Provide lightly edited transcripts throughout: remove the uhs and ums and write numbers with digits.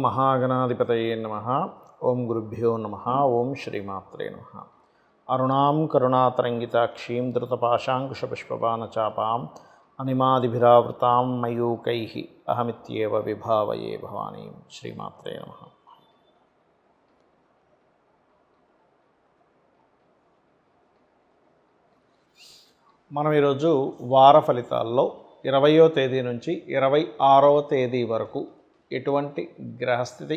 మహాగణాధిపతయే నమః. ఓం గురుభ్యో నమః. ఓం శ్రీమాత్రే నమః. అరుణాం కరుణాతరంగితాక్షీం ధృతపాశాంకుశపుష్పబాణచాపాం అనిమాదిభిరావృతాం మయూకైః అహమిత్యేవ విభావయే భవానీం. శ్రీమాత్రే నమః. మనం ఈరోజు వార ఫలితాల్లో 20వ తేదీ నుంచి 26వ తేదీ వరకు ఎటువంటి గ్రహస్థితి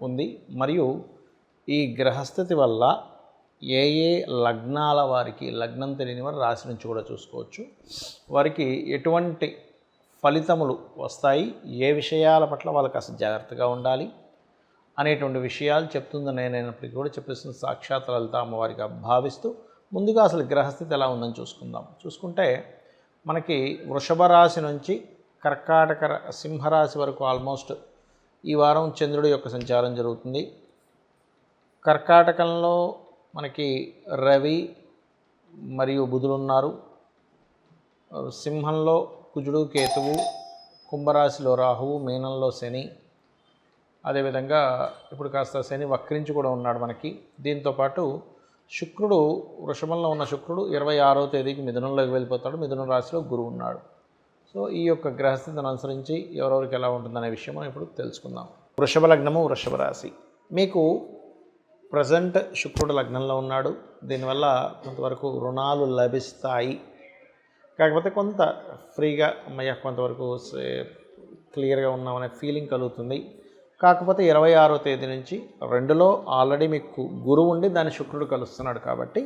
ఉంది, మరియు ఈ గ్రహస్థితి వల్ల ఏ ఏ లగ్నాల వారికి, లగ్నం తెలియని వారు రాశి నుంచి కూడా చూసుకోవచ్చు, వారికి ఎటువంటి ఫలితములు వస్తాయి, ఏ విషయాల పట్ల వాళ్ళకి అసలు జాగ్రత్తగా ఉండాలి అనేటువంటి విషయాలు చెప్తుంది నేనైనప్పటికీ కూడా చెప్పేసిన సాక్షాత్ లలిత అమ్మవారిగా భావిస్తూ ముందుగా అసలు గ్రహస్థితి ఎలా ఉందని చూసుకుందాం. చూసుకుంటే మనకి వృషభ రాశి నుంచి కర్కాటక సింహరాశి వరకు ఆల్మోస్ట్ ఈ వారం చంద్రుడి యొక్క సంచారం జరుగుతుంది. కర్కాటకంలో మనకి రవి మరియు బుధులు ఉన్నారు. సింహంలో కుజుడు కేతువు, కుంభరాశిలో రాహువు, మీనంలో శని, అదేవిధంగా ఇప్పుడు కాస్త శని వక్రించి కూడా ఉన్నాడు మనకి. దీంతోపాటు శుక్రుడు, వృషభంలో ఉన్న శుక్రుడు 26వ తేదీకి మిథునంలోకి వెళ్ళిపోతాడు. మిథున రాశిలో గురువు ఉన్నాడు. సో ఈ యొక్క గ్రహస్థితిని అనుసరించి ఎవరెవరికి ఎలా ఉంటుందనే విషయం మనం ఇప్పుడు తెలుసుకుందాం. వృషభ లగ్నము, వృషభ రాశి. మీకు ప్రజెంట్ శుక్రుడు లగ్నంలో ఉన్నాడు. దీనివల్ల కొంతవరకు రుణాలు లభిస్తాయి. కాకపోతే కొంత ఫ్రీగా అమ్మయ్య కొంతవరకు క్లియర్గా ఉన్నామనే ఫీలింగ్ కలుగుతుంది. కాకపోతే 26వ తేదీ నుంచి 2లో ఆల్రెడీ మీకు గురువు ఉండి దాని శుక్రుడు కలుస్తున్నాడు కాబట్టి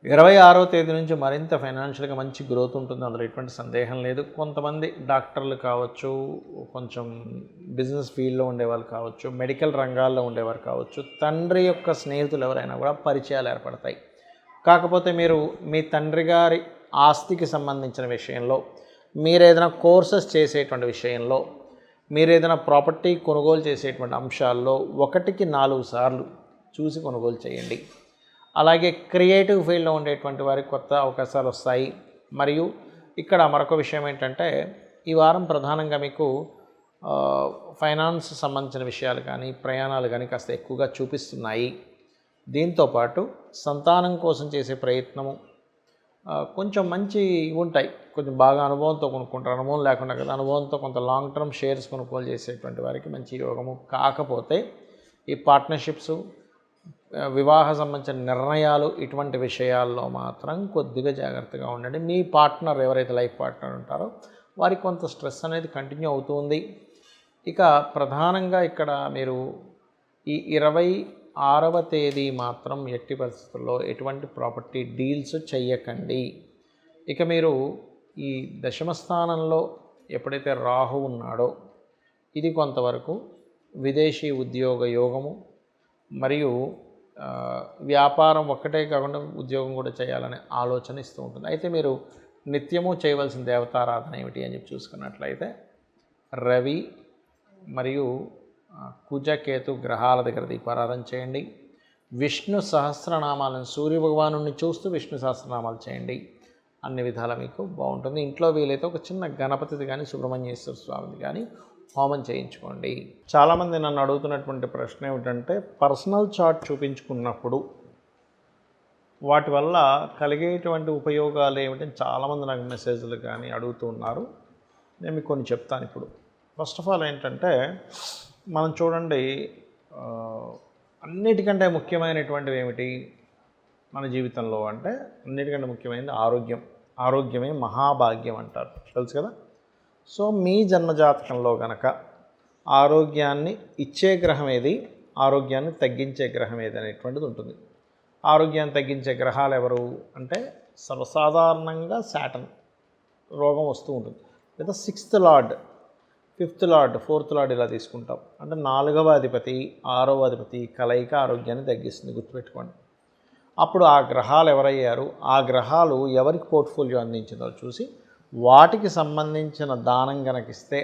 26వ తేదీ నుంచి మరింత ఫైనాన్షియల్గా మంచి గ్రోత్ ఉంటుంది. అందులో ఎటువంటి సందేహం లేదు. కొంతమంది డాక్టర్లు కావచ్చు, కొంచెం బిజినెస్ ఫీల్డ్లో ఉండేవాళ్ళు కావచ్చు, మెడికల్ రంగాల్లో ఉండేవారు కావచ్చు, తండ్రి యొక్క స్నేహితులు ఎవరైనా కూడా పరిచయాలు ఏర్పడతాయి. కాకపోతే మీరు మీ తండ్రి గారి ఆస్తికి సంబంధించిన విషయంలో, మీరు ఏదైనా కోర్సెస్ చేసేటువంటి విషయంలో, మీరు ఏదైనా ప్రాపర్టీ కొనుగోలు చేసేటువంటి అంశాల్లో 1కి 4 సార్లు చూసి కొనుగోలు చేయండి. అలాగే క్రియేటివ్ ఫీల్డ్లో ఉండేటువంటి వారికి కొత్త అవకాశాలు వస్తాయి. మరియు ఇక్కడ మరొక విషయం ఏంటంటే, ఈ వారం ప్రధానంగా మీకు ఫైనాన్స్ సంబంధించిన విషయాలు కానీ, ప్రయాణాలు కానీ కాస్త ఎక్కువగా చూపిస్తున్నాయి. దీంతోపాటు సంతానం కోసం చేసే ప్రయత్నము కొంచెం మంచి ఉంటాయి. కొంచెం బాగా అనుభవంతో కొనుక్కుంటారు. అనుభవం లేకుండా కదా, అనుభవంతో కొంత లాంగ్ టర్మ్ షేర్స్ కొనుగోలు చేసేటువంటి వారికి మంచి యోగము. కాకపోతే ఈ పార్ట్నర్షిప్స్, వివాహ సంబంధించిన నిర్ణయాలు, ఇటువంటి విషయాల్లో మాత్రం కొద్దిగా జాగ్రత్తగా ఉండండి. మీ పార్ట్నర్ ఎవరైతే లైఫ్ పార్ట్నర్ ఉంటారో వారికి కొంత స్ట్రెస్ అనేది కంటిన్యూ అవుతుంది. ఇక ప్రధానంగా ఇక్కడ మీరు ఈ 26వ తేదీ మాత్రం ఎట్టి పరిస్థితుల్లో ఎటువంటి ప్రాపర్టీ డీల్స్ చెయ్యకండి. ఇక మీరు ఈ దశమ స్థానంలో ఎప్పుడైతే రాహు ఉన్నాడో ఇది కొంతవరకు విదేశీ ఉద్యోగ యోగము మరియు వ్యాపారం ఒక్కటే కాకుండా ఉద్యోగం కూడా చేయాలనే ఆలోచన ఇస్తూ ఉంటుంది. అయితే మీరు నిత్యము చేయవలసిన దేవతారాధన ఏమిటి అని చెప్పి చూసుకున్నట్లయితే రవి మరియు కుజకేతు గ్రహాల దగ్గర దీపారాధన చేయండి. విష్ణు సహస్రనామాలను, సూర్య భగవాను చూస్తూ విష్ణు సహస్రనామాలు చేయండి. అన్ని విధాల మీకు బాగుంటుంది. ఇంట్లో వీలైతే ఒక చిన్న గణపతిది కానీ, సుబ్రహ్మణ్యేశ్వర స్వామిది కానీ హోమం చేయించుకోండి. చాలామంది నన్ను అడుగుతున్నటువంటి ప్రశ్న ఏమిటంటే, పర్సనల్ చార్ట్ చూపించుకున్నప్పుడు వాటి వల్ల కలిగేటువంటి ఉపయోగాలు ఏమిటని చాలామంది నాకు మెసేజ్లు కానీ అడుగుతూ ఉన్నారు. నేను మీకు కొన్ని చెప్తాను ఇప్పుడు. ఫస్ట్ ఆఫ్ ఆల్ ఏంటంటే, మనం చూడండి, అన్నిటికంటే ముఖ్యమైనటువంటివి ఏమిటి మన జీవితంలో అంటే, అన్నిటికంటే ముఖ్యమైనది ఆరోగ్యం. ఆరోగ్యమే మహాభాగ్యం అంటారు, తెలుసు కదా. సో మీ జన్మజాతకంలో కనుక ఆరోగ్యాన్ని ఇచ్చే గ్రహం ఏది, ఆరోగ్యాన్ని తగ్గించే గ్రహం ఏది అనేటువంటిది ఉంటుంది. ఆరోగ్యాన్ని తగ్గించే గ్రహాలు ఎవరు అంటే, సర్వసాధారణంగా శాటర్న్ రోగం వస్తూ ఉంటుంది, లేదా 6th lord, 5th lord, 4th lord ఇలా తీసుకుంటాం. అంటే 4వ అధిపతి 6వ అధిపతి కలయిక ఆరోగ్యాన్ని తగ్గిస్తుంది, గుర్తుపెట్టుకోండి. అప్పుడు ఆ గ్రహాలు ఎవరయ్యారు, ఆ గ్రహాలు ఎవరికి పోర్ట్ఫోలియో అందించిందో చూసి వాటికి సంబంధించిన దానం గనకిస్తే,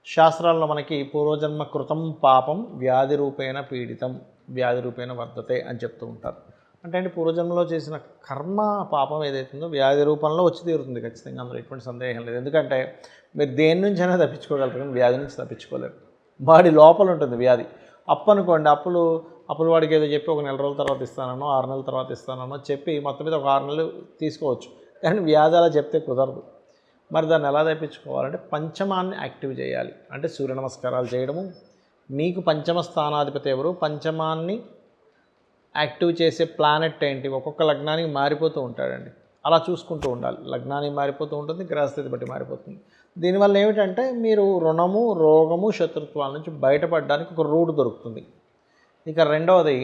శాస్త్రాల్లో మనకి పూర్వజన్మ కృతం పాపం వ్యాధి రూపేణ పీడితం వ్యాధి రూపేణ వర్ధతే అని చెప్తూ ఉంటారు. అంటే పూర్వజన్మలో చేసిన కర్మ పాపం ఏదైతుందో వ్యాధి రూపంలో వచ్చి తీరుతుంది ఖచ్చితంగా, అందులో ఎటువంటి సందేహం లేదు. ఎందుకంటే మీరు దేని నుంచైనా తప్పించుకోగలరు కానీ వ్యాధి నుంచి తప్పించుకోలేరు. వాడి లోపల ఉంటుంది వ్యాధి. అప్పు అనుకోండి, అప్పులు వాడికి ఏదో చెప్పి ఒక నెల రోజుల తర్వాత ఇస్తానో 6 నెలల తర్వాత ఇస్తానో చెప్పి మొత్తం మీద ఒక 6 నెలలు తీసుకోవచ్చు. కానీ వ్యాధి అలా చెప్తే కుదరదు. మరి దాన్ని ఎలా తప్పించుకోవాలంటే పంచమాన్ని యాక్టివ్ చేయాలి. అంటే సూర్య నమస్కారాలు చేయడము. మీకు పంచమ స్థానాధిపతి ఎవరు, పంచమాన్ని యాక్టివ్ చేసే ప్లానెట్ ఏంటి, ఒక్కొక్క లగ్నానికి మారిపోతూ ఉంటాడండి. అలా చూసుకుంటూ ఉండాలి. లగ్నానికి మారిపోతూ ఉంటుంది, గ్రహస్థితి బట్టి మారిపోతుంది. దీనివల్ల ఏమిటంటే మీరు రుణము, రోగము, శత్రుత్వాల నుంచి బయటపడడానికి ఒక రూట్ దొరుకుతుంది. ఇక రెండవది,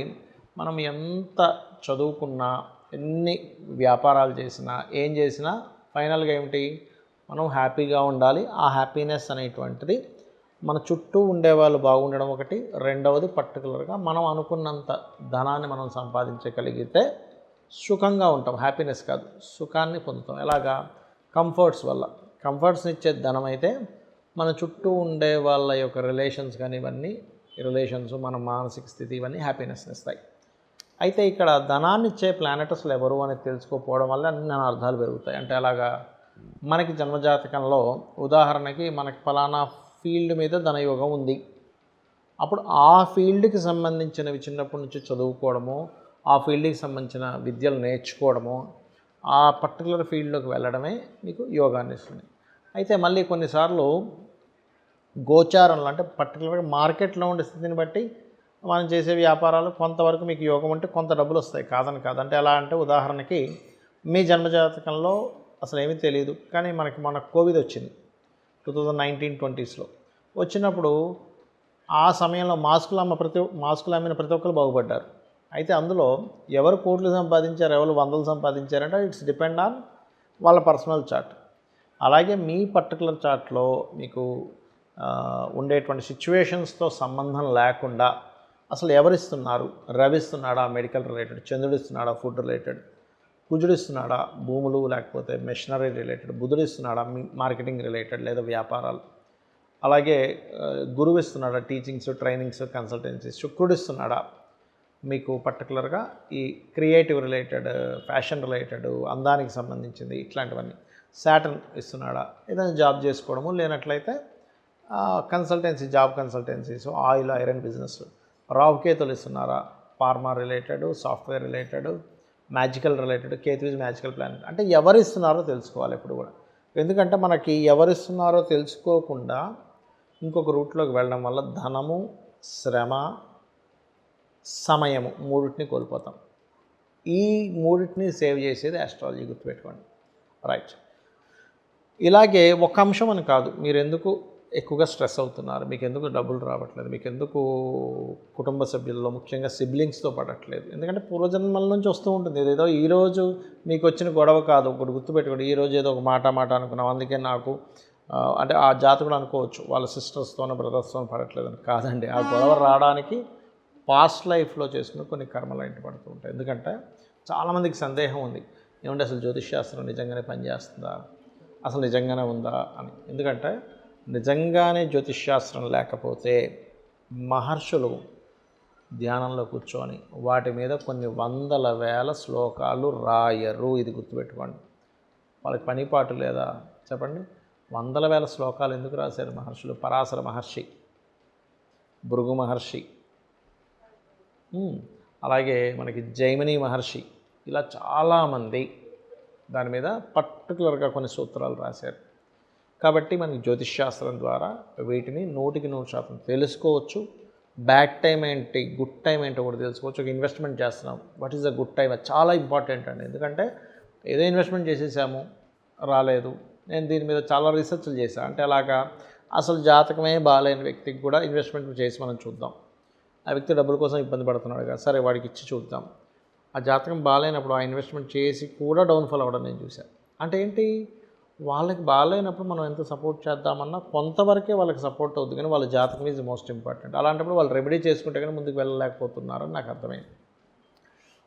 మనం ఎంత చదువుకున్నా, ఎన్ని వ్యాపారాలు చేసినా, ఏం చేసినా ఫైనల్గా ఏమిటి, మనం హ్యాపీగా ఉండాలి. ఆ హ్యాపీనెస్ అనేటువంటిది మన చుట్టూ ఉండేవాళ్ళు బాగుండడం ఒకటి, రెండవది పర్టికులర్గా మనం అనుకున్నంత ధనాన్ని మనం సంపాదించగలిగితే సుఖంగా ఉంటాం. హ్యాపీనెస్ కాదు, సుఖాన్ని పొందుతాం. ఎలాగా? కంఫర్ట్స్ వల్ల. కంఫర్ట్స్ని ఇచ్చే ధనం అయితే మన చుట్టూ ఉండే వాళ్ళ యొక్క రిలేషన్స్ కానీ ఇవన్నీ రిలేషన్స్, మన మానసిక స్థితి ఇవన్నీ హ్యాపీనెస్ని ఇస్తాయి. అయితే ఇక్కడ ధనాన్ని ఇచ్చే ప్లానెటస్లు ఎవరు అని తెలుసుకోకపోవడం వల్ల అన్ని అర్థాలు పెరుగుతాయి. అంటే అలాగా మనకి జన్మజాతకంలో ఉదాహరణకి మనకి ఫలానా ఫీల్డ్ మీద ధనయోగం ఉంది. అప్పుడు ఆ ఫీల్డ్కి సంబంధించినవి చిన్నప్పటి నుంచి చదువుకోవడము, ఆ ఫీల్డ్కి సంబంధించిన విద్యలు నేర్చుకోవడము, ఆ పర్టికులర్ ఫీల్డ్లోకి వెళ్ళడమే మీకు యోగాన్ని ఇస్తుంది. అయితే మళ్ళీ కొన్నిసార్లు గోచారంలో అంటే పర్టికులర్గా మార్కెట్లో ఉండే స్థితిని బట్టి మనం చేసే వ్యాపారాలు కొంతవరకు మీకు యోగం ఉంటే కొంత డబ్బులు వస్తాయి, కాదని కాదు. అంటే ఎలా అంటే ఉదాహరణకి మీ జన్మజాతకంలో అసలు ఏమీ తెలియదు, కానీ మన కోవిడ్ వచ్చింది 2019-20 వచ్చినప్పుడు ఆ సమయంలో మాస్కులు అమ్మిన ప్రతి ఒక్కరు బాగుపడ్డారు. అయితే అందులో ఎవరు కోట్లు సంపాదించారు, ఎవరు వందలు సంపాదించారంటే ఇట్స్ డిపెండ్ ఆన్ వాళ్ళ పర్సనల్ చార్ట్. అలాగే మీ పర్టికులర్ చార్ట్లో మీకు ఉండేటువంటి సిచ్యువేషన్స్తో సంబంధం లేకుండా అసలు ఎవరిస్తున్నారు, రవిస్తున్నాడా మెడికల్ రిలేటెడ్, చంద్రుడిస్తున్నాడా ఫుడ్ రిలేటెడ్, కుజుడిస్తున్నాడా భూములు లేకపోతే మెషినరీ రిలేటెడ్, బుధుడిస్తున్నాడా మార్కెటింగ్ రిలేటెడ్ లేదా వ్యాపారాలు, అలాగే గురువు ఇస్తున్నాడా టీచింగ్స్, ట్రైనింగ్స్, కన్సల్టెన్సీస్, శుక్రుడిస్తున్నాడా మీకు పర్టికులర్గా ఈ క్రియేటివ్ రిలేటెడ్, ఫ్యాషన్ రిలేటెడ్, అందానికి సంబంధించింది ఇట్లాంటివన్నీ, సాటర్న్ ఇస్తున్నాడా ఏదైనా జాబ్ చేసుకోవడము, లేనట్లయితే consultancy, job consultancies, oil iron business, రాహుకేతులు ఇస్తున్నారా pharma related, software related, magical related, Ketu is magical planet. అంటే ఎవరిస్తున్నారో తెలుసుకోవాలి ఎప్పుడు కూడా. ఎందుకంటే మనకి ఎవరిస్తున్నారో తెలుసుకోకుండా ఇంకొక రూట్లోకి వెళ్ళడం వల్ల ధనము, శ్రమ, సమయము మూడింటిని కోల్పోతాం. ఈ మూడింటిని సేవ్ చేసేది ఆస్ట్రాలజీ, గుర్తుపెట్టుకోండి. రైట్. ఇలాగే ఒక అంశం అని కాదు, మీరు ఎందుకు ఎక్కువగా స్ట్రెస్ అవుతున్నారు, మీకు ఎందుకు డబ్బులు రావట్లేదు, మీకు ఎందుకు కుటుంబ సభ్యుల్లో ముఖ్యంగా సిబ్లింగ్స్తో పడట్లేదు, ఎందుకంటే పూర్వజన్మల నుంచి వస్తూ ఉంటుంది. ఏదో ఈరోజు మీకు వచ్చిన గొడవ కాదు, ఒకటి గుర్తుపెట్టుకోండి. ఈరోజు ఏదో ఒక మాట అనుకున్నాం, అందుకే నాకు అంటే ఆ జాతకుడు అనుకోవచ్చు వాళ్ళ సిస్టర్స్తోనో బ్రదర్స్తోనో పడట్లేదని. కాదండి, ఆ గొడవ రావడానికి పాస్ట్ లైఫ్లో చేసుకుని కొన్ని కర్మలు ఇంటి పడుతూ ఉంటాయి. ఎందుకంటే చాలామందికి సందేహం ఉంది, ఏమంటే అసలు జ్యోతిష్శాస్త్రం నిజంగానే పనిచేస్తుందా, అసలు నిజంగానే ఉందా అని. ఎందుకంటే నిజంగానే జ్యోతిష్శాస్త్రం లేకపోతే మహర్షులు ధ్యానంలో కూర్చొని వాటి మీద కొన్ని వందల వేల శ్లోకాలు రాయరు. ఇది గుర్తుపెట్టుకోండి. వాళ్ళకి పనిపాటు లేదా చెప్పండి? వందల వేల శ్లోకాలు ఎందుకు రాశారు మహర్షులు? పరాశర మహర్షి, భృగు మహర్షి, అలాగే మనకి జైమిని మహర్షి, ఇలా చాలామంది దాని మీద పర్టికులర్గా కొన్ని సూత్రాలు రాశారు. కాబట్టి మనకి జ్యోతిష్శాస్త్రం ద్వారా వీటిని 100% తెలుసుకోవచ్చు. బ్యాడ్ టైం ఏంటి, గుడ్ టైం ఏంటో కూడా తెలుసుకోవచ్చు. ఒక ఇన్వెస్ట్మెంట్ చేస్తున్నాం, what is the good time, అది చాలా ఇంపార్టెంట్ అండి. ఎందుకంటే ఏదో ఇన్వెస్ట్మెంట్ చేసేసాము, రాలేదు. నేను దీని మీద చాలా రీసెర్చ్లు చేశాను. అంటే అలాగా అసలు జాతకమే బాగాలేని వ్యక్తికి కూడా ఇన్వెస్ట్మెంట్ చేసి మనం చూద్దాం. ఆ వ్యక్తి డబ్బుల కోసం ఇబ్బంది పడుతున్నాడు కదా, సరే వాడికి ఇచ్చి చూద్దాం. ఆ జాతకం బాగాలేనప్పుడు ఆ ఇన్వెస్ట్మెంట్ చేసి కూడా డౌన్ఫాల్ అవ్వడం నేను చూశాను. అంటే ఏంటి, వాళ్ళకి బాగాలేనప్పుడు మనం ఎంత సపోర్ట్ చేద్దామన్నా కొంతవరకే వాళ్ళకి సపోర్ట్ అవుతుంది, కానీ వాళ్ళ జాతకం ఈజ్ మోస్ట్ ఇంపార్టెంట్. అలాంటప్పుడు వాళ్ళు రెమెడీ చేసుకుంటే కానీ ముందుకు వెళ్ళలేకపోతున్నారని నాకు అర్థమైంది.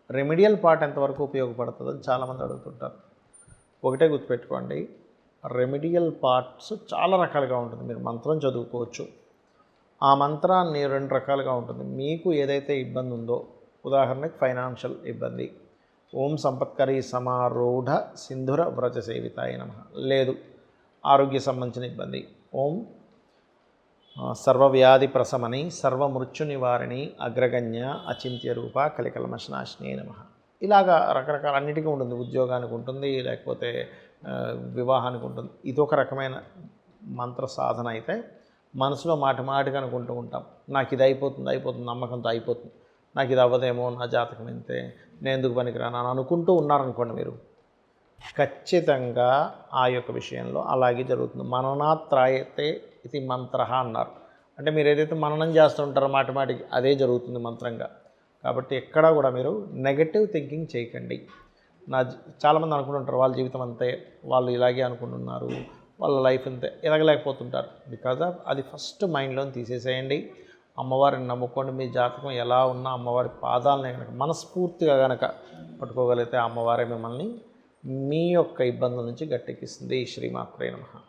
రెమెడియల్ పార్ట్ ఎంతవరకు ఉపయోగపడుతుందని చాలామంది అడుగుతుంటారు. ఒకటే గుర్తుపెట్టుకోండి, రెమెడియల్ పార్ట్స్ చాలా రకాలుగా ఉంటుంది. మీరు మంత్రం చదువుకోవచ్చు, ఆ మంత్రాన్ని 2 రకాలుగా ఉంటుంది. మీకు ఏదైతే ఇబ్బంది ఉందో, ఉదాహరణకి ఫైనాన్షియల్ ఇబ్బంది, ఓం సంపత్కరీ సమారూఢ సింధుర వ్రజ సేవితాయ నమః, లేదు ఆరోగ్య సంబంధించిన ఇబ్బంది, ఓం సర్వవ్యాధి ప్రశమని సర్వమృత్యు నివారిణి అగ్రగణ్య అచింత్య రూప కలికల్మషనాశిని నమః. ఇలాగా రకరకాల అన్నిటికీ ఉంటుంది. ఉద్యోగానికి ఉంటుంది, లేకపోతే వివాహానికి ఉంటుంది. ఇదొక రకమైన మంత్ర సాధన అయితే మనసులో మాటిగా అనుకుంటూ ఉంటాం, నాకు ఇది అయిపోతుంది నమ్మకంతో అయిపోతుంది, నాకు ఇది అవ్వదేమో, నా జాతకం ఇంతే, నేను ఎందుకు పనికిరాను అని అనుకుంటూ ఉన్నారనుకోండి, మీరు ఖచ్చితంగా ఆ యొక్క విషయంలో అలాగే జరుగుతుంది. మననాత్రాయతే ఇది మంత్ర అన్నారు. అంటే మీరు ఏదైతే మననం చేస్తుంటారో మాటికి అదే జరుగుతుంది మంత్రంగా. కాబట్టి ఎక్కడా కూడా మీరు నెగటివ్ థింకింగ్ చేయకండి. చాలామంది అనుకుంటుంటారు వాళ్ళ జీవితం అంతే, వాళ్ళు ఇలాగే అనుకుంటున్నారు, వాళ్ళ లైఫ్ అంతే, ఎదగలేకపోతుంటారు. బికాజ్ ఆఫ్ అది ఫస్ట్ మైండ్లోని తీసేసేయండి. అమ్మవారిని నమ్ముకోండి. మీ జాతకం ఎలా ఉన్నా అమ్మవారి పాదాలని కనుక మనస్ఫూర్తిగా కనుక పట్టుకోగలిగితే అమ్మవారే మిమ్మల్ని మీ యొక్క ఇబ్బందుల నుంచి గట్టెక్కిస్తుంది. శ్రీమాత్రే నమః.